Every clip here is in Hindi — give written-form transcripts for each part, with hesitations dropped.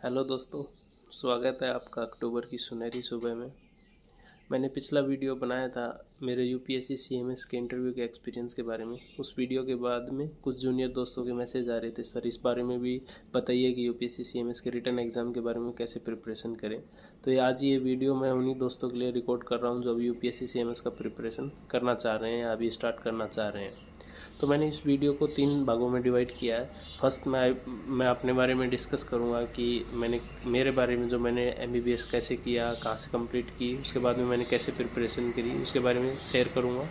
हेलो दोस्तों, स्वागत है आपका अक्टूबर की सुनहरी सुबह में। मैंने पिछला वीडियो बनाया था मेरे यूपीएससी सीएमएस के इंटरव्यू के एक्सपीरियंस के बारे में। उस वीडियो के बाद में कुछ जूनियर दोस्तों के मैसेज आ रहे थे, सर इस बारे में भी बताइए कि यूपीएससी सीएमएस के रिटन एग्ज़ाम के बारे में कैसे प्रिपरेशन करें। तो आज ये वीडियो मैं उन्हीं दोस्तों के लिए रिकॉर्ड कर रहा हूँ जो अभी यूपीएससी सीएमएस का प्रिपरेशन करना चाह रहे हैं या अभी स्टार्ट करना चाह रहे हैं। तो मैंने इस वीडियो को 3 भागों में डिवाइड किया है। फर्स्ट मैं अपने बारे में डिस्कस करूँगा कि मेरे बारे में जो मैंने एमबीबीएस कैसे किया, कहाँ से कंप्लीट की, उसके बाद में मैंने कैसे प्रिपरेशन करी, उसके बारे में शेयर करूँगा।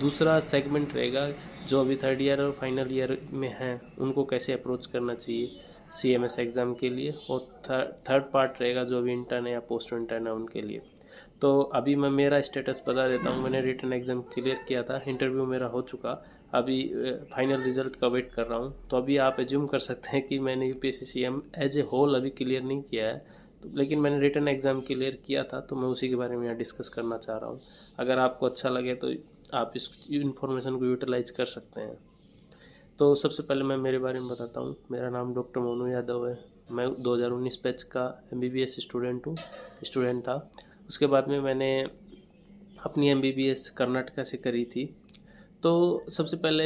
दूसरा सेगमेंट रहेगा जो अभी थर्ड ईयर और फाइनल ईयर में हैं उनको कैसे अप्रोच करना चाहिए सीएमएस एग्ज़ाम के लिए, और थर्ड पार्ट रहेगा जो अभी इंटर्न है या पोस्ट इंटर्न है उनके लिए। तो अभी मैं मेरा स्टेटस बता देता हूँ। मैंने रिटन एग्ज़ाम क्लियर किया था, इंटरव्यू मेरा हो चुका, अभी फाइनल रिज़ल्ट का वेट कर रहा हूँ। तो अभी आप एज्यूम कर सकते हैं कि मैंने UPSC CM as a whole अभी क्लियर नहीं किया है, तो लेकिन मैंने रिटन एग्ज़ाम क्लियर किया था, तो मैं उसी के बारे में यहाँ डिस्कस करना चाह रहा हूँ। अगर आपको अच्छा लगे तो आप इस इन्फॉर्मेशन को यूटिलाइज कर सकते हैं। तो सबसे पहले मैं मेरे बारे में बताता हूँ। मेरा नाम डॉक्टर मोनू यादव है। मैं 2019 बैच का एमबीबीएस स्टूडेंट था। उसके बाद में मैंने अपनी एमबीबीएस कर्नाटका से करी थी। तो सबसे पहले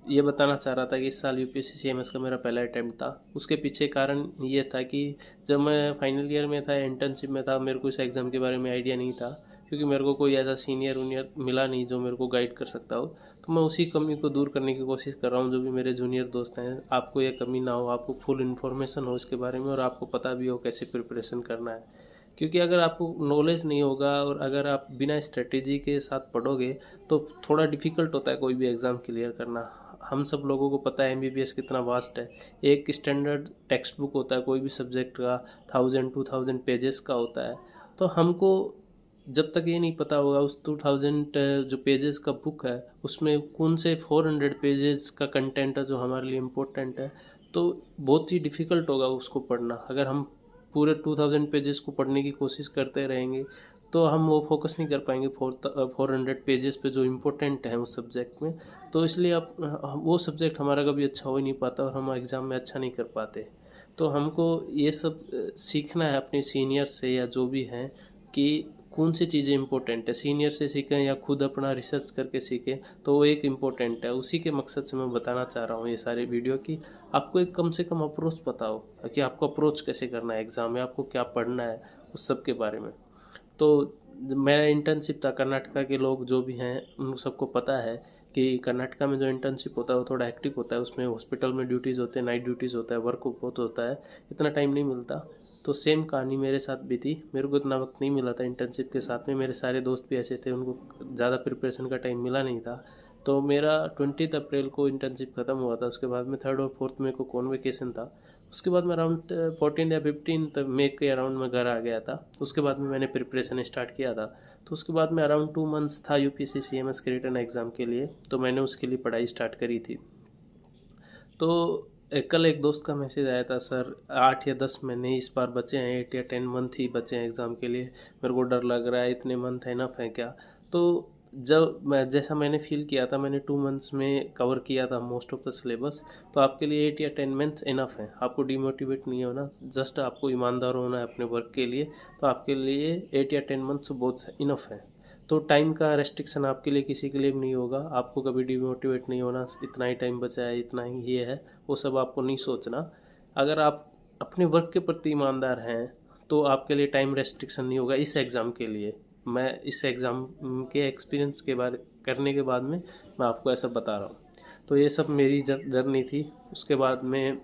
ये बताना चाह रहा था कि इस साल यूपीएससी सीएमएस का मेरा पहला अटैम्प्ट था। उसके पीछे कारण ये था कि जब मैं फाइनल ईयर में था, इंटर्नशिप में था, मेरे को इस एग्ज़ाम के बारे में आइडिया नहीं था, क्योंकि मेरे को कोई ऐसा सीनियर उनियर मिला नहीं जो मेरे को गाइड कर सकता हो। तो मैं उसी कमी को दूर करने की कोशिश कर रहा हूँ। जो भी मेरे जूनियर दोस्त हैं, आपको ये कमी ना हो, आपको फुल इन्फॉर्मेशन हो इसके बारे में और आपको पता भी हो कैसे प्रिपरेशन करना है। क्योंकि अगर आपको नॉलेज नहीं होगा और अगर आप बिना स्ट्रेटेजी के साथ पढ़ोगे तो थोड़ा डिफ़िकल्ट होता है कोई भी एग्ज़ाम क्लियर करना। हम सब लोगों को पता है एमबीबीएस कितना वास्ट है। एक स्टैंडर्ड टेक्स्ट बुक होता है कोई भी सब्जेक्ट का, 1000-2000 पेजेस का होता है। तो हमको जब तक ये नहीं पता होगा उस 2000 जो पेजेस का बुक है उसमें कौन से 400 पेजेस का कंटेंट है जो हमारे लिए इम्पोर्टेंट है, तो बहुत ही डिफ़िकल्ट होगा उसको पढ़ना। अगर हम पूरे 2000 पेजेस को पढ़ने की कोशिश करते रहेंगे तो हम वो फोकस नहीं कर पाएंगे 400 पेजेस पे जो इम्पोर्टेंट है उस सब्जेक्ट में। तो इसलिए अब वो सब्जेक्ट हमारा कभी अच्छा हो ही नहीं पाता और हम एग्ज़ाम में अच्छा नहीं कर पाते। तो हमको ये सब सीखना है अपने सीनियर से या जो भी हैं कि कौन सी चीज़ें इंपॉर्टेंट है। सीनियर से सीखें या खुद अपना रिसर्च करके सीखें, तो वो एक इम्पोर्टेंट है। उसी के मकसद से मैं बताना चाह रहा हूँ ये सारे वीडियो कि आपको एक कम से कम अप्रोच पता हो कि आपको अप्रोच कैसे करना है एग्ज़ाम में, आपको क्या पढ़ना है, उस सब के बारे में। तो मेरा इंटर्नशिप था, कर्नाटका के लोग जो भी हैं उन सबको पता है कि कर्नाटका में जो इंटर्नशिप होता है वो थोड़ा हेक्टिक होता है। उसमें हॉस्पिटल में ड्यूटीज़ होते हैं, नाइट ड्यूटीज़ होता है, वर्क बहुत होता है, इतना टाइम नहीं मिलता। तो सेम कहानी मेरे साथ भी थी, मेरे को इतना वक्त नहीं मिला था इंटर्नशिप के साथ में। मेरे सारे दोस्त भी ऐसे थे, उनको ज़्यादा प्रिपरेशन का टाइम मिला नहीं था। तो मेरा 20 अप्रैल को इंटर्नशिप ख़त्म हुआ था। उसके बाद में 3rd और 4th में को कॉन्वेकेशन था। उसके बाद में अराउंड 14 या 15 मई के अराउंड में घर आ गया था। उसके बाद में मैंने प्रिपरेशन स्टार्ट किया था। तो उसके बाद में अराउंड 2 मंथ्स था यूपीएससी सीएमएस के रिटन एग्ज़ाम के लिए, तो मैंने उसके लिए पढ़ाई स्टार्ट करी थी। तो कल एक दोस्त का मैसेज आया था, सर 8 या 10 महीने इस बार बचे हैं, 8 या 10 मंथ ही बचे हैं एग्ज़ाम के लिए, मेरे को डर लग रहा है, इतने मंथ इनफ है क्या। तो जैसा मैंने फील किया था, मैंने 2 मंथ्स में कवर किया था मोस्ट ऑफ द सिलेबस। तो आपके लिए 8 या 10 मंथ्स इनफ है। आपको डिमोटिवेट नहीं होना, जस्ट आपको ईमानदार होना है अपने वर्क के लिए। तो आपके लिए 8 या 10 मंथ्स बहुत इनफ है। तो टाइम का रेस्ट्रिक्शन आपके लिए किसी के लिए भी नहीं होगा। आपको कभी डिमोटिवेट नहीं होना, इतना ही टाइम बचा है, इतना ही ये है, वो सब आपको नहीं सोचना। अगर आप अपने वर्क के प्रति ईमानदार हैं तो आपके लिए टाइम रेस्ट्रिक्शन नहीं होगा इस एग्ज़ाम के लिए। मैं इस एग्ज़ाम के एक्सपीरियंस के बारे करने के बाद में मैं आपको ऐसा बता रहा हूँ। तो ये सब मेरी जर्नी थी। उसके बाद में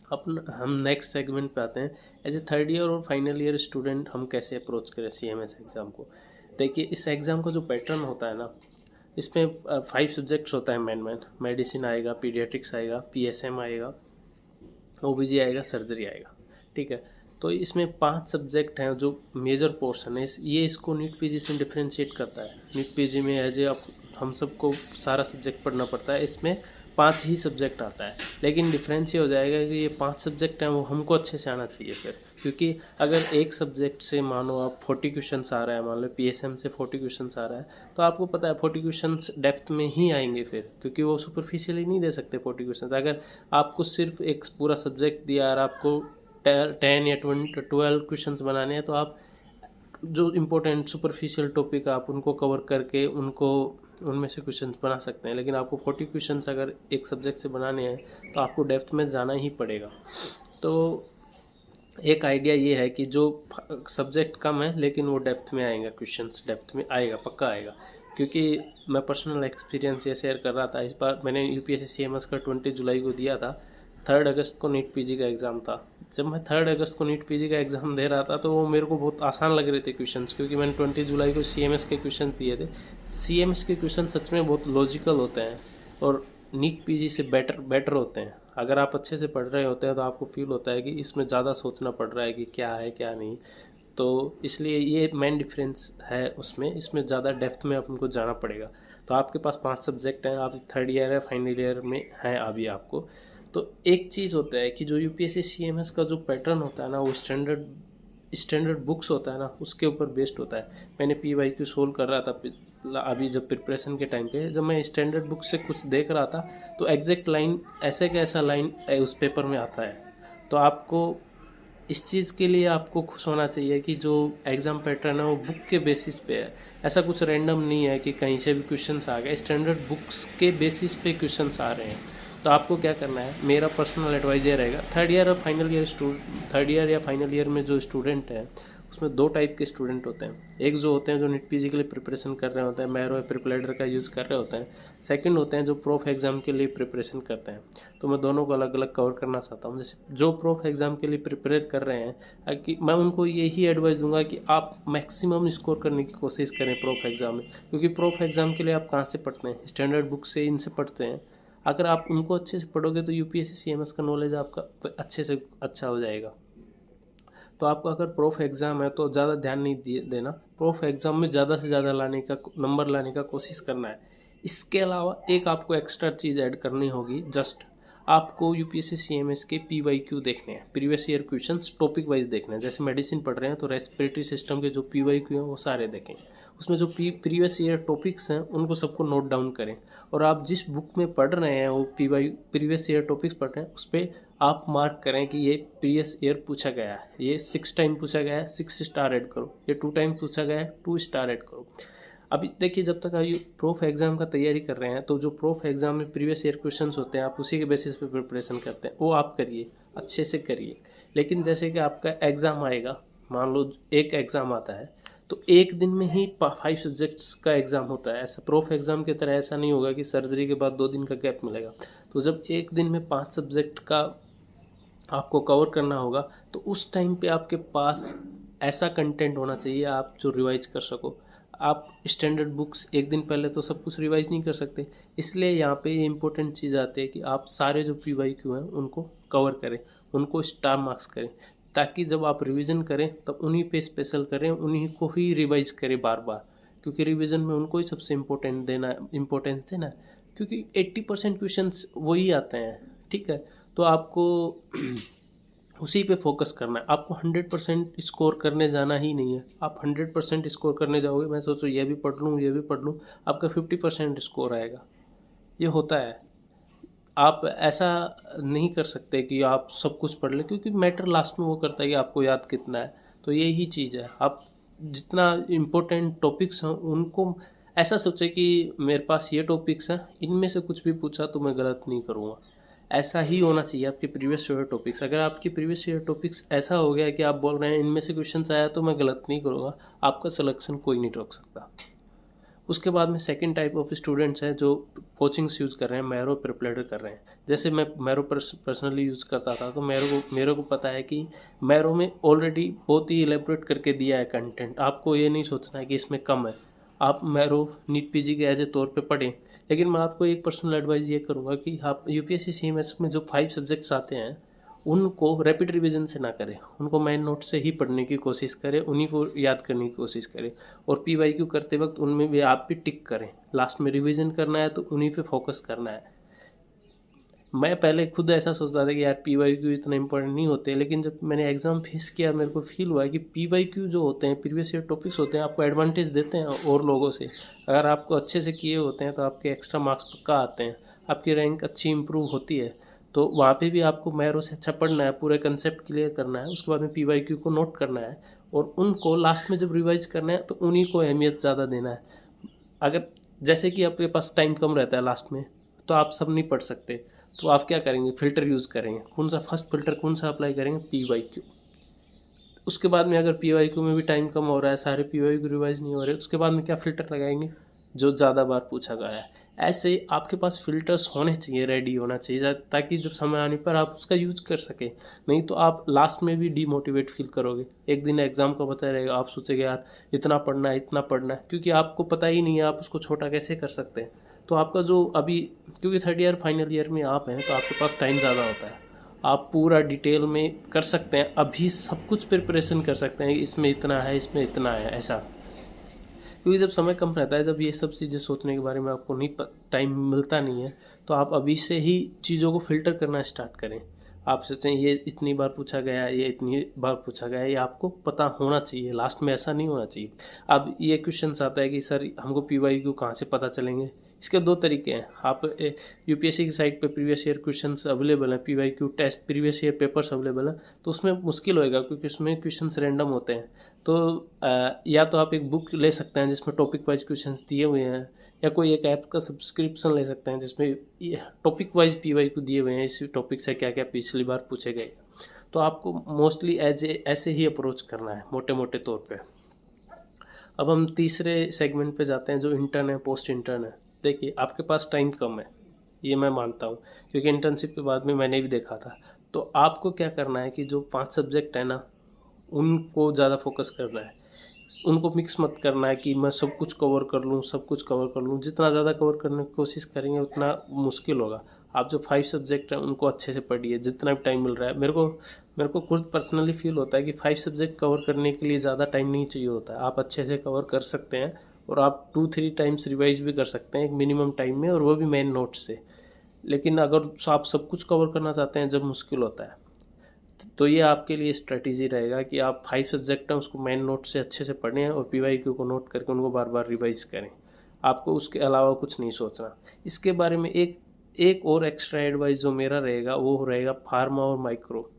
हम नेक्स्ट सेगमेंट पे आते हैं। एज ए थर्ड ईयर और फाइनल ईयर स्टूडेंट हम कैसे अप्रोच करें सीएमएस एग्ज़ाम को। देखिए, इस एग्ज़ाम का जो पैटर्न होता है ना, इसमें 5 सब्जेक्ट्स होता है मेन। मेडिसिन आएगा, पीडियाट्रिक्स आएगा, पीएसएम आएगा, ओबीजी आएगा, सर्जरी आएगा, ठीक है। तो इसमें 5 सब्जेक्ट हैं जो मेजर पोर्शन है। ये इसको नीट पीजी से डिफ्रेंशिएट करता है। नीट पीजी में एज ए हम सबको सारा सब्जेक्ट पढ़ना पड़ता है, इसमें 5 ही सब्जेक्ट आता है। लेकिन डिफरेंस ये हो जाएगा कि ये 5 सब्जेक्ट हैं वो हमको अच्छे से आना चाहिए फिर। क्योंकि अगर एक सब्जेक्ट से मानो आप 40 क्वेश्चंस आ रहा है, मान लो पीएसएम से 40 क्वेश्चंस आ रहा है, तो आपको पता है 40 क्वेश्चंस डेप्थ में ही आएंगे फिर, क्योंकि वो सुपरफिशियली नहीं दे सकते 40 क्वेश्चंस। अगर आपको सिर्फ एक पूरा सब्जेक्ट दिया और आपको 10 या 12 क्वेश्चंस बनाने हैं तो आप जो इम्पोर्टेंट सुपरफिशियल टॉपिक आप उनको कवर करके उनमें से क्वेश्चंस बना सकते हैं। लेकिन आपको 40 क्वेश्चंस अगर एक सब्जेक्ट से बनाने हैं तो आपको डेप्थ में जाना ही पड़ेगा। तो एक आइडिया ये है कि जो सब्जेक्ट कम है लेकिन वो डेप्थ में आएगा, क्वेश्चंस डेप्थ में आएगा, पक्का आएगा। क्योंकि मैं पर्सनल एक्सपीरियंस ये शेयर कर रहा था। इस बार मैंने यूपीएससी सीएमएस का 20 जुलाई को दिया था। 3 अगस्त को नीट पीजी का एग्ज़ाम था। जब मैं 3 अगस्त को नीट पीजी का एग्ज़ाम दे रहा था तो वो मेरे को बहुत आसान लग रहे थे क्वेश्चंस, क्योंकि मैंने 20 जुलाई को सीएमएस के क्वेश्चन दिए थे। सीएमएस के क्वेश्चन सच में बहुत लॉजिकल होते हैं और नीट पीजी से बेटर होते हैं। अगर आप अच्छे से पढ़ रहे होते हैं तो आपको फील होता है कि इसमें ज़्यादा सोचना पड़ रहा है कि क्या है क्या नहीं। तो इसलिए ये मेन डिफरेंस है उसमें, इसमें ज़्यादा डेप्थ में आपको जाना पड़ेगा। तो आपके पास 5 सब्जेक्ट हैं, आप 3rd ईयर है, फाइनल ईयर में हैं अभी आपको। तो एक चीज़ होता है कि जो यूपीएससी सीएमएस का जो पैटर्न होता है ना, वो स्टैंडर्ड बुक्स होता है ना, उसके ऊपर बेस्ड होता है। मैंने PYQ सोल्व कर रहा था अभी जब प्रिपरेशन के टाइम पे, जब मैं स्टैंडर्ड बुक से कुछ देख रहा था तो एग्जैक्ट लाइन ऐसे का ऐसा लाइन उस पेपर में आता है। तो आपको इस चीज़ के लिए आपको खुश होना चाहिए कि जो एग्ज़ाम पैटर्न है वो बुक के बेसिस पे है। ऐसा कुछ रैंडम नहीं है कि कहीं से भी क्वेश्चंस आ गए, स्टैंडर्ड बुक्स के बेसिस पे क्वेश्चंस आ रहे हैं। तो आपको क्या करना है, मेरा पर्सनल एडवाइस ये रहेगा, 3rd ईयर और फाइनल ईयर 3rd ईयर या फाइनल ईयर में जो स्टूडेंट हैं उसमें 2 टाइप के स्टूडेंट होते हैं। एक जो होते हैं जो नीट पीजी के लिए प्रिपरेशन कर रहे होते हैं, मैरो या प्रिपलेडर का यूज़ कर रहे होते हैं। सेकंड होते हैं जो प्रोफ एग्ज़ाम के लिए प्रिपरेशन करते हैं। तो मैं दोनों को अलग अलग कवर करना चाहता हूँ। जैसे जो प्रोफ एग्ज़ाम के लिए प्रिपेयर कर रहे हैं कि मैं उनको यही एडवाइस दूंगा कि आप मैक्सिमम स्कोर करने की कोशिश करें प्रोफ एग्ज़ाम में। क्योंकि प्रोफ एग्ज़ाम के लिए आप कहाँ से पढ़ते हैं, स्टैंडर्ड बुक से इनसे पढ़ते हैं। अगर आप उनको अच्छे से पढ़ोगे तो यूपीएससी सीएमएस का नॉलेज आपका अच्छे से अच्छा हो जाएगा। तो आपका अगर प्रोफ एग्ज़ाम है तो ज़्यादा ध्यान नहीं देना, प्रोफ एग्ज़ाम में ज़्यादा से ज़्यादा नंबर लाने का कोशिश करना है। इसके अलावा एक आपको एक्स्ट्रा चीज़ ऐड करनी होगी, जस्ट आपको यूपीएससी सीएमएस के PYQ देखने हैं, previous year questions topic wise देखने हैं। जैसे मेडिसिन पढ़ रहे हैं तो रेस्पिरेटरी सिस्टम के जो PYQ हैं वो सारे देखें। उसमें जो प्रीवियस ईयर टॉपिक्स हैं उनको सबको नोट डाउन करें। और आप जिस बुक में पढ़ रहे हैं वो प्रीवियस ईयर टॉपिक्स पढ़ रहे हैं उस पर आप मार्क करें कि ये प्रीवियस ईयर पूछा गया है, ये 6 टाइम पूछा गया है, 6 स्टार ऐड करो। ये 2 टाइम पूछा गया है, 2 स्टार ऐड करो। अभी देखिए, जब तक आप प्रोफ एग्ज़ाम का तैयारी कर रहे हैं तो जो प्रोफ एग्ज़ाम में प्रीवियस ईयर क्वेश्चंस होते हैं आप उसी के बेसिस पे प्रिपरेशन करते हैं, वो आप करिए, अच्छे से करिए। लेकिन जैसे कि आपका एग्ज़ाम आएगा, मान लो एक एग्ज़ाम आता है तो एक दिन में ही 5 सब्जेक्ट्स का एग्ज़ाम होता है। ऐसा प्रोफ एग्ज़ाम की तरह ऐसा नहीं होगा कि सर्जरी के बाद 2 दिन का गैप मिलेगा। तो जब एक दिन में 5 सब्जेक्ट का आपको कवर करना होगा तो उस टाइम पे आपके पास ऐसा कंटेंट होना चाहिए आप जो रिवाइज कर सको। आप स्टैंडर्ड बुक्स एक दिन पहले तो सब कुछ रिवाइज नहीं कर सकते, इसलिए यहाँ पे ये इंपॉर्टेंट चीज़ आती है कि आप सारे जो PYQ हैं उनको कवर करें, उनको स्टार मार्क्स करें, ताकि जब आप रिवीजन करें तब उन्हीं पे स्पेशल करें, उन्हीं को ही रिवाइज करें बार बार। क्योंकि रिवीजन में उनको ही सबसे इम्पोर्टेंस देना है, क्योंकि 80% क्वेश्चंस वही आते हैं। ठीक है, तो आपको उसी पे फोकस करना है। आपको 100% स्कोर करने जाना ही नहीं है। आप 100% स्कोर करने जाओगे, मैं सोचो ये भी पढ़ लूँ, आपका 50% स्कोर आएगा। ये होता है। आप ऐसा नहीं कर सकते कि आप सब कुछ पढ़ लें, क्योंकि मैटर लास्ट में वो करता है कि आपको याद कितना है। तो यही चीज़ है, आप जितना इम्पोर्टेंट टॉपिक्स हैं उनको ऐसा सोचें कि मेरे पास ये टॉपिक्स हैं, इनमें से कुछ भी पूछा तो मैं गलत नहीं करूँगा। ऐसा ही होना चाहिए आपके प्रीवियस ईयर टॉपिक्स। अगर आपके प्रीवियस ईयर टॉपिक्स ऐसा हो गया कि आप बोल रहे हैं इनमें से क्वेश्चन आया तो मैं गलत नहीं करूँगा, आपका सिलेक्शन कोई नहीं रोक सकता। उसके बाद में सेकंड टाइप ऑफ स्टूडेंट्स हैं जो कोचिंग्स यूज़ कर रहे हैं, मैरो प्रिपलेडर कर रहे हैं। जैसे मैं मैरो पर्सनली यूज़ करता था तो मेरे को पता है कि मैरो में ऑलरेडी बहुत ही एलेबोरेट करके दिया है कंटेंट। आपको ये नहीं सोचना है कि इसमें कम है। आप मैरो नीट पीजी के एज ए तौर पे पढ़ें। लेकिन मैं आपको एक पर्सनल एडवाइस ये करूँगा कि आप यूपीएससी सीएमएस में जो 5 सब्जेक्ट्स आते हैं उनको रैपिड रिवीजन से ना करें, उनको मेन नोट से ही पढ़ने की कोशिश करें, उन्हीं को याद करने की कोशिश करें। और PYQ करते वक्त उनमें भी आप भी टिक करें। लास्ट में रिवीजन करना है तो उन्हीं पे फोकस करना है। मैं पहले खुद ऐसा सोचता था कि यार PYQ इतना इंपॉर्टेंट नहीं होते, लेकिन जब मैंने एग्ज़ाम फेस किया मेरे को फील हुआ कि PYQ जो होते हैं, प्रीवियस ईयर टॉपिक्स होते हैं, आपको एडवांटेज देते हैं और लोगों से। अगर आपको अच्छे से किए होते हैं तो आपके एक्स्ट्रा मार्क्स पक्का आते हैं, आपकी रैंक अच्छी इंप्रूव होती है। तो वहाँ पे भी आपको मैरो से अच्छा पढ़ना है, पूरे कंसेप्ट क्लियर करना है, उसके बाद में PYQ को नोट करना है और उनको लास्ट में जब रिवाइज करना है तो उन्हीं को अहमियत ज़्यादा देना है। अगर जैसे कि आपके पास टाइम कम रहता है लास्ट में, तो आप सब नहीं पढ़ सकते, तो आप क्या करेंगे, फ़िल्टर यूज़ करेंगे। कौन सा फर्स्ट फ़िल्टर कौन सा अप्लाई करेंगे, PYQ। उसके बाद में अगर PYQ में भी टाइम कम हो रहा है, सारे PYQ रिवाइज नहीं हो रहे, उसके बाद में क्या फ़िल्टर लगाएंगे, जो ज़्यादा बार पूछा गया है। ऐसे आपके पास फ़िल्टर्स होने चाहिए, रेडी होना चाहिए, ताकि जब समय आने पर आप उसका यूज़ कर सकें। नहीं तो आप लास्ट में भी डीमोटिवेट फील करोगे। एक दिन एग्ज़ाम का पता रहेगा, आप सोचेंगे यार इतना पढ़ना है, इतना पढ़ना है, क्योंकि आपको पता ही नहीं है आप उसको छोटा कैसे कर सकते हैं। तो आपका जो अभी, क्योंकि थर्ड ईयर फाइनल ईयर में आप हैं, तो आपके पास टाइम ज़्यादा होता है, आप पूरा डिटेल में कर सकते हैं, अभी सब कुछ प्रिपरेशन कर सकते हैं, इसमें इतना है, इसमें इतना है, ऐसा। क्योंकि जब समय कम रहता है, जब ये सब चीज़ें सोचने के बारे में आपको नहीं टाइम मिलता नहीं है, तो आप अभी से ही चीज़ों को फ़िल्टर करना स्टार्ट करें। आप सोचें ये इतनी बार पूछा गया है, ये इतनी बार पूछा गया है, ये आपको पता होना चाहिए, लास्ट में ऐसा नहीं होना चाहिए। अब ये क्वेश्चंस आता है कि सर हमको PYQ कहाँ से पता चलेंगे। इसके दो तरीके हैं। आप UPSC की साइट पे प्रीवियस ईयर क्वेश्चंस अवेलेबल हैं, PYQ test previous year papers available हैं, तो उसमें मुश्किल होएगा क्योंकि उसमें क्वेश्चंस रैंडम होते हैं। तो या तो आप एक बुक ले सकते हैं जिसमें टॉपिक वाइज क्वेश्चंस दिए हुए हैं, या कोई एक ऐप का सब्सक्रिप्शन ले सकते हैं जिसमें टॉपिक वाइज PYQ दिए हुए हैं, इस टॉपिक से क्या क्या पिछली बार पूछे गए। तो आपको मोस्टली ऐसे ही अप्रोच करना है मोटे मोटे तौर पे। अब हम तीसरे सेगमेंट पे जाते हैं, जो इंटर्न है, पोस्ट इंटर्न है। देखिए आपके पास टाइम कम है, ये मैं मानता हूँ, क्योंकि इंटर्नशिप के बाद में मैंने भी देखा था। तो आपको क्या करना है कि जो 5 सब्जेक्ट है ना, उनको ज़्यादा फोकस करना है। उनको मिक्स मत करना है कि मैं सब कुछ कवर कर लूँ, सब कुछ कवर कर लूँ। जितना ज़्यादा कवर करने की कोशिश करेंगे उतना मुश्किल होगा। आप जो 5 सब्जेक्ट हैं उनको अच्छे से पढ़िए जितना भी टाइम मिल रहा है। मेरे को खुद पर्सनली फील होता है कि 5 सब्जेक्ट कवर करने के लिए ज़्यादा टाइम नहीं चाहिए होता है। आप अच्छे से कवर कर सकते हैं और आप 2-3 टाइम्स रिवाइज भी कर सकते हैं एक मिनिमम टाइम में, और वो भी मेन नोट्स से। लेकिन अगर आप सब कुछ कवर करना चाहते हैं जब मुश्किल होता है, तो ये आपके लिए स्ट्रेटजी रहेगा कि आप 5 सब्जेक्ट हैं उसको मेन नोट से अच्छे से पढ़ें और PYQ को नोट करके उनको बार बार रिवाइज करें। आपको उसके अलावा कुछ नहीं सोचना। इसके बारे में एक और एक्स्ट्रा एडवाइस जो मेरा रहेगा वो रहेगा फार्मा और माइक्रो।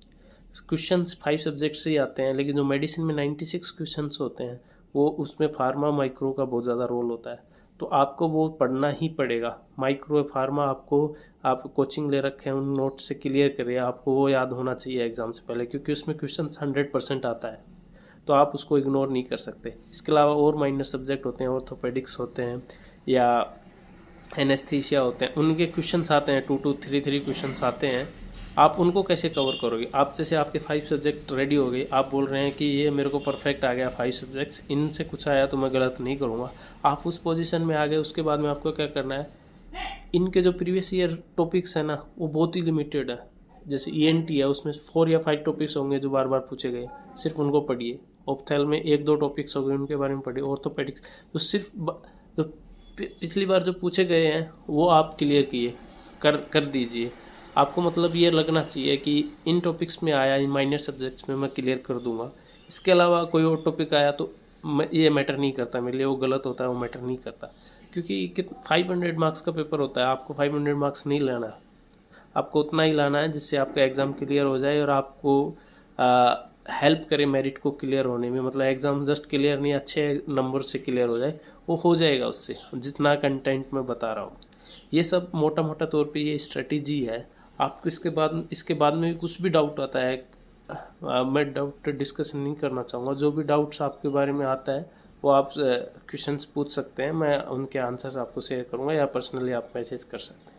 क्वेश्चंस 5 सब्जेक्ट से ही आते हैं, लेकिन जो मेडिसिन में 96 क्वेश्चंस होते हैं वो उसमें फार्मा माइक्रो का बहुत ज़्यादा रोल होता है। तो आपको वो पढ़ना ही पड़ेगा। माइक्रो फार्मा आप कोचिंग ले रखे हैं, उन नोट से क्लियर करिए, आपको वो याद होना चाहिए एग्ज़ाम से पहले, क्योंकि उसमें क्वेश्चन 100% आता है, तो आप उसको इग्नोर नहीं कर सकते। इसके अलावा और माइनर सब्जेक्ट होते हैं, ऑर्थोपेडिक्स होते हैं या एनेस्थीसिया होते हैं, उनके क्वेश्चंस आते हैं 2-2, 3-3 क्वेश्चंस आते हैं। आप उनको कैसे कवर करोगे। आप जैसे आपके 5 सब्जेक्ट रेडी हो गए, आप बोल रहे हैं कि ये मेरे को परफेक्ट आ गया 5 सब्जेक्ट्स, इनसे कुछ आया तो मैं गलत नहीं करूँगा। आप उस पोजीशन में आ गए, उसके बाद में आपको क्या करना है, इनके जो प्रीवियस ईयर टॉपिक्स हैं ना वो बहुत ही लिमिटेड है। जैसे ENT है, उसमें 4 या 5 टॉपिक्स होंगे जो बार बार पूछे गए, सिर्फ उनको पढ़िए। ऑप्थेल में 1-2 टॉपिक्स हो गए, उनके बारे में पढ़िए। ऑर्थोपेडिक्स तो सिर्फ जो पिछली बार जो पूछे गए हैं वो आप क्लियर किए कर दीजिए। आपको मतलब ये लगना चाहिए कि इन टॉपिक्स में आया, इन माइनर सब्जेक्ट्स में मैं क्लियर कर दूंगा। इसके अलावा कोई और टॉपिक आया तो ये मैटर नहीं करता मेरे लिए, वो गलत होता है, वो मैटर नहीं करता। क्योंकि 500 मार्क्स का पेपर होता है, आपको 500 मार्क्स नहीं लेना, आपको उतना ही लाना है जिससे आपका एग्ज़ाम क्लियर हो जाए और आपको हेल्प करे मेरिट को क्लियर होने में। मतलब एग्ज़ाम जस्ट क्लियर नहीं, अच्छे नंबर से क्लियर हो जाए, वो हो जाएगा उससे, जितना कंटेंट मैं बता रहा हूँ। ये सब मोटा मोटा तौर पे ये स्ट्रेटजी है। आपको इसके बाद में भी कुछ भी डाउट आता है, मैं डाउट डिस्कशन नहीं करना चाहूँगा। जो भी डाउट्स आपके बारे में आता है वो आप क्वेश्चंस पूछ सकते हैं, मैं उनके आंसर्स आपको शेयर करूँगा, या पर्सनली आप मैसेज कर सकते हैं।